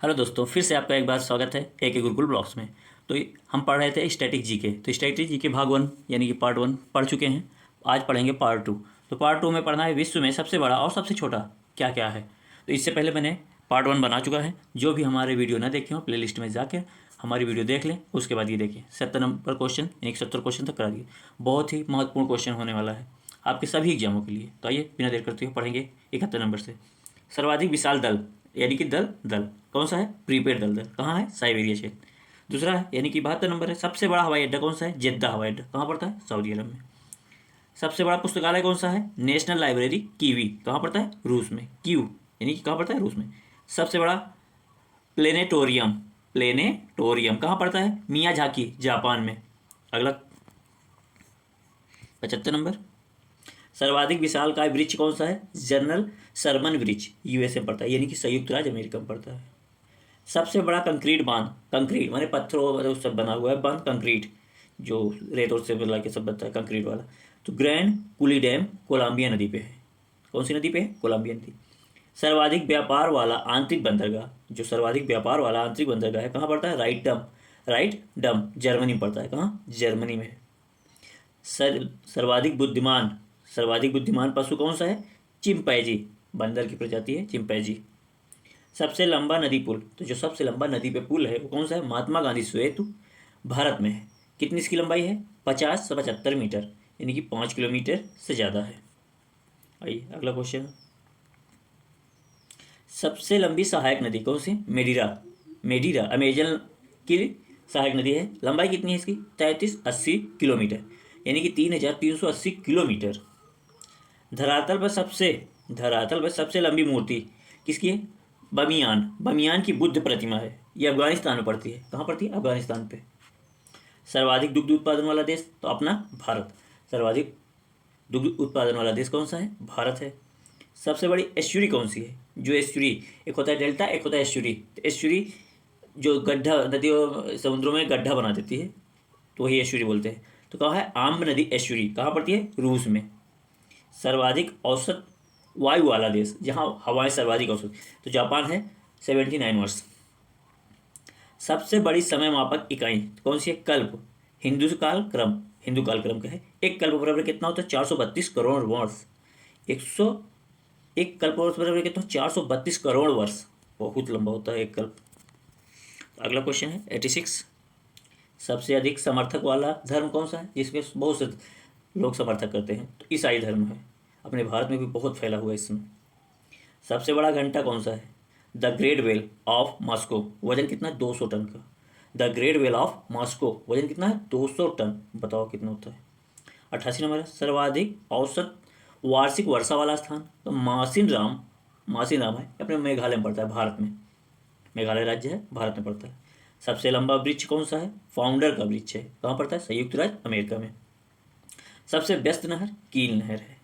Hello दोस्तों, फिर से आपका एक बार स्वागत है एक गुरुकुल ब्लॉग्स में। तो हम पढ़ रहे थे स्टैटिक जीके। तो स्टैटिक जीके भाग 1 यानी कि पार्ट 1 पढ़ चुके हैं। आज पढ़ेंगे पार्ट 2। तो पार्ट 2 में पढ़ना है विश्व में सबसे बड़ा और सबसे छोटा क्या क्या है। तो इससे पहले मैंने पार्ट 1 बना चुका है। जो भी हमारे वीडियो ना देखे हो प्ले लिस्ट में जाकर हमारी वीडियो देख लें, उसके बाद ये देखें। 70 नंबर क्वेश्चन यानी कि 70 क्वेश्चन तक करा दिए। बहुत ही महत्वपूर्ण क्वेश्चन होने वाला है आपके सभी एग्जामों के लिए। तो आइए बिना देर करते हुए पढ़ेंगे 71 नंबर से। सर्वाधिक विशाल दल यानी कि दल दल कौन सा है? प्रीपेड दल दल कहाँ है? साइबेरिया क्षेत्र। दूसरा है यानी कि 72 नंबर है, सबसे बड़ा हवाई अड्डा कौन सा है? जेद्दा हवाई अड्डा कहाँ पड़ता है? सऊदी अरब में। सबसे बड़ा पुस्तकालय कौन सा है? नेशनल लाइब्रेरी कीवी कहाँ पड़ता है? रूस में। क्यू यानी कि कहाँ पड़ता है? रूस में। सबसे बड़ा प्लेनेटोरियम प्लेनेटोरियम कहाँ पड़ता है? मियाजाकी जापान में। अगला 75 नंबर। सर्वाधिक विशालकाय वृक्ष कौन सा है? जनरल सरमन वृक्ष यूएसए में पड़ता है यानी कि संयुक्त राज्य अमेरिका में पड़ता है। सबसे बड़ा कंक्रीट बांध, कंक्रीट माने पत्थरों से बना हुआ है बांध, कंक्रीट जो रेत से मिला के सब बनता है कंक्रीट वाला। तो ग्रैंड कुली डैम कोलंबिया नदी पे है। कौन सी नदी पे है? कोलंबिया नदी। सर्वाधिक व्यापार वाला आंतरिक बंदरगाह, जो सर्वाधिक व्यापार वाला आंतरिक बंदरगाह है कहाँ पड़ता है? राइट डम जर्मनी में पड़ता है। कहाँ? जर्मनी में। सर्वाधिक बुद्धिमान, सर्वाधिक बुद्धिमान पशु कौन सा है? चिंपैंजी, बंदर की प्रजाति है चिंपैंजी। सबसे लंबा नदी पुल, तो जो सबसे लंबा नदी पे पुल है वो कौन सा है? महात्मा गांधी सेतु भारत में है। कितनी इसकी लंबाई है? 50 से 75 मीटर यानी कि 5 किलोमीटर से ज़्यादा है। आइए अगला क्वेश्चन। सबसे लंबी सहायक नदी कौन सी? मेडिरा, मेडिरा अमेजन की सहायक नदी है। लंबाई कितनी है इसकी? 3380 किलोमीटर यानी कि 3380 किलोमीटर। धरातल पर सबसे धरातल पर सबसे लंबी मूर्ति किसकी है? बमियान, बमियान की बुद्ध प्रतिमा है। ये अफगानिस्तान में पड़ती है। कहाँ पड़ती है? अफगानिस्तान पे। सर्वाधिक दुग्ध उत्पादन वाला देश तो अपना भारत। सर्वाधिक दुग्ध उत्पादन वाला देश कौन सा है? भारत है। सबसे बड़ी एस्चुरी कौन सी है? जो एस्चुरी, एक होता है डेल्टा, एक होता है एस्चुरी। तो एस्चुरी जो गड्ढा नदियों समुद्रों में गड्ढा बना देती है तो वही एस्चुरी बोलते हैं। तो कहाँ है? आम्ब नदी एस्चुरी कहाँ पड़ती है? रूस में। सर्वाधिक औसत वायु वाला देश, जहाँ हवाएं सर्वाधिक औसत, तो जापान है 79 वर्ष। सबसे बड़ी समय मापक इकाई कौन सी है? कल्प, हिंदू काल क्रम, हिंदू काल क्रम का है। एक कल्प बराबर कितना होता है? 432 करोड़ वर्ष। 100 एक कल्प वर्ष बराबर कितना? 432 करोड़ वर्ष। बहुत लंबा होता है एक कल्प। अगला क्वेश्चन है 86। सबसे अधिक समर्थक वाला धर्म कौन सा है जिसके बहुत से लोग समर्थक करते हैं? तो ईसाई धर्म है। अपने भारत में भी बहुत फैला हुआ है इसमें। सबसे बड़ा घंटा कौन सा है? The great well of Moscow, वजन कितना? 200 टन का। The great well of Moscow वजन कितना है? 200 टन। बताओ कितना होता है? 88 नंबर है। सर्वाधिक औसत वार्षिक वर्षा वाला स्थान तो मासिन राम है, अपने मेघालय में पड़ता है, भारत में। मेघालय राज्य है, भारत में पड़ता है। सबसे लंबा वृक्ष कौन सा है? फाउंडर का वृक्ष है। कहाँ पड़ता है? संयुक्त राज्य अमेरिका में। सबसे व्यस्त नहर कील नहर है।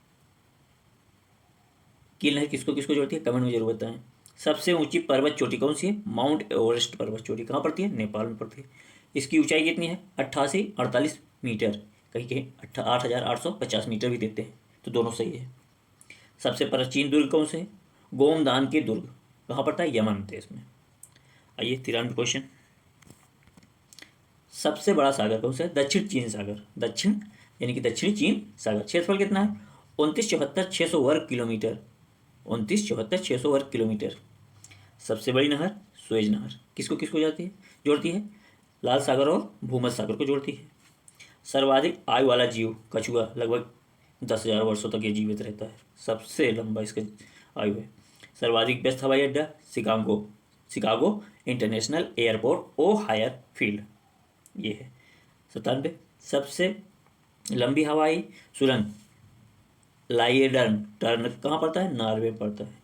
कील नहर किसको किसको जोड़ती है? कमेंट में जरूर बताएं। सबसे ऊंची पर्वत चोटी कौन सी है? माउंट एवरेस्ट पर्वत चोटी कहाँ पड़ती है? नेपाल में पड़ती है। इसकी ऊंचाई कितनी है? 8848 मीटर, कहीं कहीं 8850 मीटर भी देते हैं, तो दोनों सही है। सबसे प्राचीन दुर्ग कौन से है? गोमदान के दुर्ग कहाँ पड़ता है? यमन देश में। आइए 93 क्वेश्चन। सबसे बड़ा सागर कौन सा है? दक्षिण चीन सागर, दक्षिण यानी कि दक्षिणी चीन सागर। क्षेत्रफल कितना है? 29,74,600 वर्ग किलोमीटर, 29,74,600 वर्ग किलोमीटर। सबसे बड़ी नहर सुएज नहर किसको किसको जोड़ती है? लाल सागर और भूमध्य सागर को जोड़ती है। सर्वाधिक आयु वाला जीव कछुआ, लगभग 10,000 वर्षों तक ये जीवित रहता है। सबसे लंबा इसका आयु है। सर्वाधिक व्यस्त हवाई अड्डा शिकागो, शिकागो इंटरनेशनल एयरपोर्ट ओ हायर फील्ड, ये है। 97। सबसे लंबी हवाई सुरंग लाइएडर्न टर्न कहाँ पड़ता है? नॉर्वे में पड़ता है।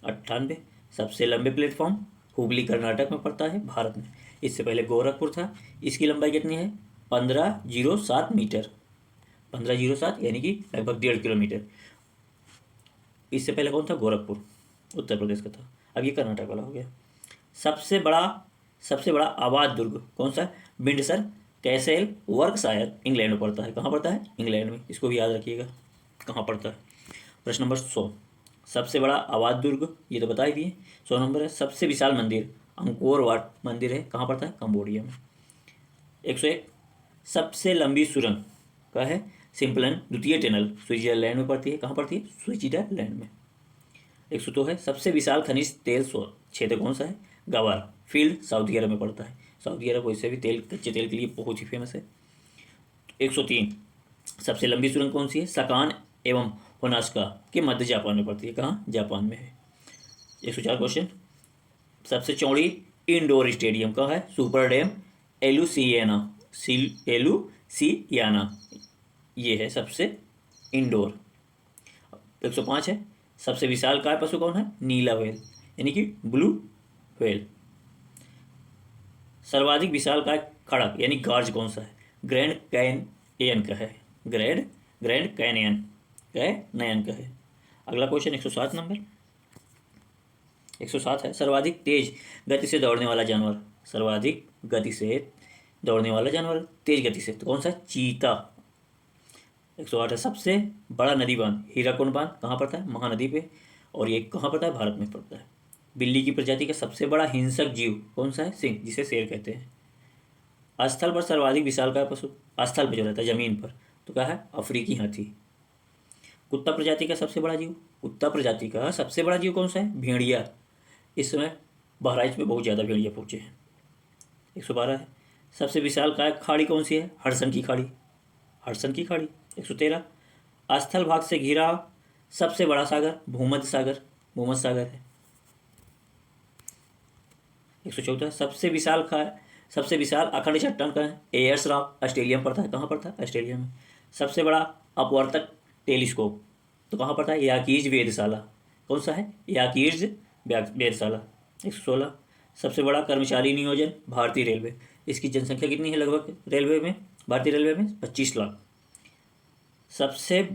98। सबसे लंबे प्लेटफॉर्म हुबली कर्नाटक में पड़ता है, भारत में। इससे पहले गोरखपुर था। इसकी लंबाई कितनी है? 1507 मीटर, 1507 यानी कि लगभग 1.5 किलोमीटर। इससे पहले कौन था? गोरखपुर उत्तर प्रदेश का था। अब ये कर्नाटक वाला हो गया। सबसे बड़ा सबसे बड़ा आबाद दुर्ग कौन सा है? बिंडसर कैसेल वर्कशायर इंग्लैंड में पड़ता है। कहाँ पड़ता है? इंग्लैंड में। इसको भी याद रखिएगा कहाँ पड़ता है। प्रश्न नंबर 100। सबसे बड़ा आबाद दुर्ग ये तो बता ही दिए। 100 नंबर है। सबसे विशाल मंदिर अंकोर वाट मंदिर है, कहाँ पड़ता है? कंबोडिया में। 101 सबसे लंबी सुरंग क्या है? सिंपलन द्वितीय टनल स्विट्जरलैंड में पड़ती है, कहाँ पड़ती है? स्विट्जरलैंड में। 102 है सबसे विशाल खनिज तेल क्षेत्र कौन सा है? गवार फील्ड सऊदी अरब में पड़ता है। सऊदी अरब वैसे भी तेल, कच्चे तेल के लिए बहुत ही फेमस है। 103 सबसे लंबी सुरंग कौन सी है? सकान एवं होनास्का के मध्य जापान में पड़ती है, कहाँ? जापान में है। 104 क्वेश्चन सबसे चौड़ी इंडोर स्टेडियम कहाँ है? सुपर डैम एलुसियाना एलुसियाना, ये है सबसे इंडोर। 105 है सबसे विशाल काय पशु कौन है? नीला व्हेल यानी कि ब्लू व्हेल। सर्वाधिक विशाल काय खड़क यानी गार्ज कौन सा है? ग्रैंड कैनयन का है। ग्रैंड कैनयन का है। अगला क्वेश्चन 107 नंबर। 107 है सर्वाधिक तेज गति से दौड़ने वाला जानवर। सर्वाधिक गति से दौड़ने वाला जानवर तेज गति से, तो कौन सा? चीता। 108 है सबसे बड़ा नदी बांध हीराकुंड बांध कहाँ पड़ता है? महानदी पे, और ये कहाँ पड़ता है? भारत में पड़ता है। बिल्ली की प्रजाति का सबसे बड़ा हिंसक जीव कौन सा है? सिंह, जिसे शेर कहते हैं। स्थल पर सर्वाधिक विशालकाय पशु, स्थल पर जो रहता है जमीन पर, तो क्या है? अफ्रीकी हाथी। कुत्ता प्रजाति का सबसे बड़ा जीव, कुत्ता प्रजाति का सबसे बड़ा जीव कौन सा है? भेड़िया। इस समय बहराइच में बहुत ज़्यादा भेड़िया पहुँचे हैं। 112 है सबसे विशालकाय खाड़ी कौन सी है? हडसन की खाड़ी। हडसन की खाड़ी। 113 स्थल भाग से घिरा सबसे बड़ा सागर भूमध्य सागर है। 114 सबसे विशाल अखंड चट्टान का है? एयर्स रॉक, ऑस्ट्रेलिया में पड़ता है, कहाँ पड़ता है? ऑस्ट्रेलिया में। सबसे बड़ा अपवर्तक टेलीस्कोप तो कहाँ पड़ता है? याकीज वेधशाला। कौन सा है? याकीज वेधशाला। 116 सबसे बड़ा कर्मचारी नियोजन भारतीय रेलवे। इसकी जनसंख्या कितनी है लगभग रेलवे में? भारतीय रेलवे में 25 लाख। सबसे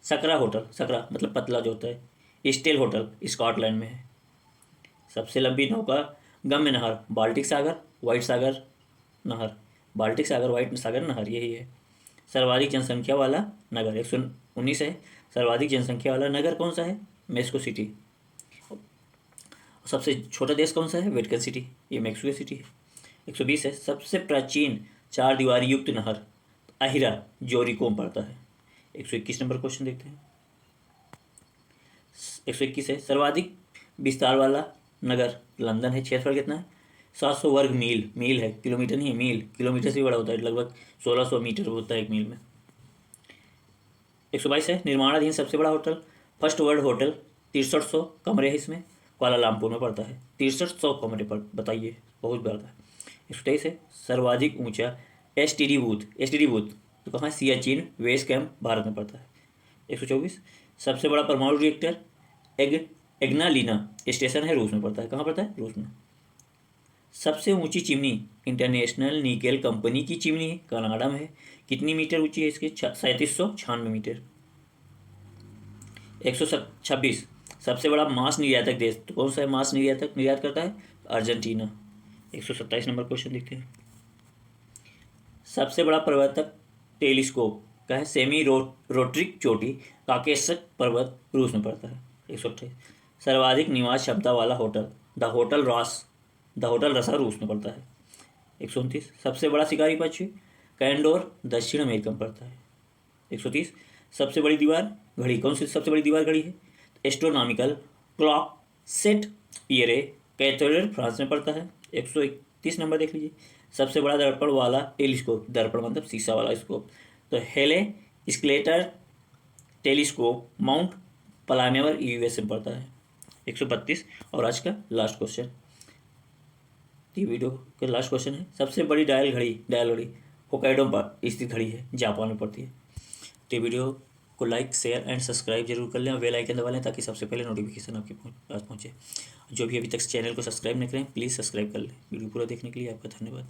सकरा होटल, सकरा मतलब पतला जो होता है, स्टेल होटल स्कॉटलैंड में है। सबसे लंबी नौका गम्य नहर बाल्टिक सागर व्हाइट सागर नहर, बाल्टिक सागर व्हाइट सागर नहर यही है। सर्वाधिक जनसंख्या वाला नगर 119 है। सर्वाधिक जनसंख्या वाला नगर कौन सा है? Mexico city. सबसे छोटा देश कौन सा है? वेटिकन सिटी, ये मेक्सिको सिटी है। 120 है सबसे प्राचीन 4 दीवारी युक्त नहर अहिरा जोरिको में पड़ता है। 121 नंबर क्वेश्चन देखते हैं। 121 है सर्वाधिक विस्तार वाला नगर लंदन है। क्षेत्रफल कितना है? 700 वर्ग मील है, किलोमीटर नहीं है, मील। किलोमीटर से भी बड़ा होता है, लगभग 1600 मीटर होता है एक मील में। 122 है निर्माणाधीन सबसे बड़ा होटल फर्स्ट वर्ल्ड होटल 6300 कमरे हैं इसमें, कुआलालंपुर में पड़ता है। 6300 कमरे पर, बताइए बहुत बड़ा है। 123 है सर्वाधिक ऊंचा एसटीडी बूथ तो कहाँ? सियाचिन वेस्ट कैंप भारत में पड़ता है। 124 सबसे बड़ा परमाणु रिएक्टर एग्नालिना स्टेशन है, रूस में पड़ता है, कहाँ पड़ता है? रूस में। सबसे ऊंची चिमनी इंटरनेशनल निकेल कंपनी की चिमनी है, कनाडा में है। कितनी मीटर ऊंची है इसकी? 3796 मीटर। 126 सबसे बड़ा मांस निर्यातक देश तो कौन सा है? मांस निर्यात करता है अर्जेंटीना। 127 नंबर क्वेश्चन देखते हैं। सबसे बड़ा पर्वतक टेलीस्कोप का है? सेमी रोट्रिक चोटी काकेशस पर्वत रूस में पड़ता है। 128 सर्वाधिक निवास क्षमता वाला होटल द होटल रसा रूस में पड़ता है। 129 सबसे बड़ा शिकारी पक्षी कैंडोर दक्षिण अमेरिका में पड़ता है। 130 सबसे बड़ी दीवार घड़ी कौन सी सबसे बड़ी दीवार घड़ी है? Astronomical clock set Pierre cathedral France में पड़ता है। 131 नंबर देख लीजिए। सबसे बड़ा दर्पण वाला टेलीस्कोप, दर्पण मतलब शीशा वाला स्कोप, तो हेले स्केलेटर टेलीस्कोप माउंट पलामेवर यूएस में पड़ता है। 132 और आज का लास्ट क्वेश्चन, ये वीडियो का लास्ट क्वेश्चन है। सबसे बड़ी डायल घड़ी होकाइडो पर स्थित घड़ी है, जापान में पड़ती है। तो वीडियो को लाइक शेयर एंड सब्सक्राइब जरूर कर लें और बेल आइकन दबा लें ताकि सबसे पहले नोटिफिकेशन आपके पास पहुँचे। जो भी अभी तक चैनल को सब्सक्राइब नहीं करें प्लीज़ सब्सक्राइब कर लें। वीडियो पूरा देखने के लिए आपका धन्यवाद।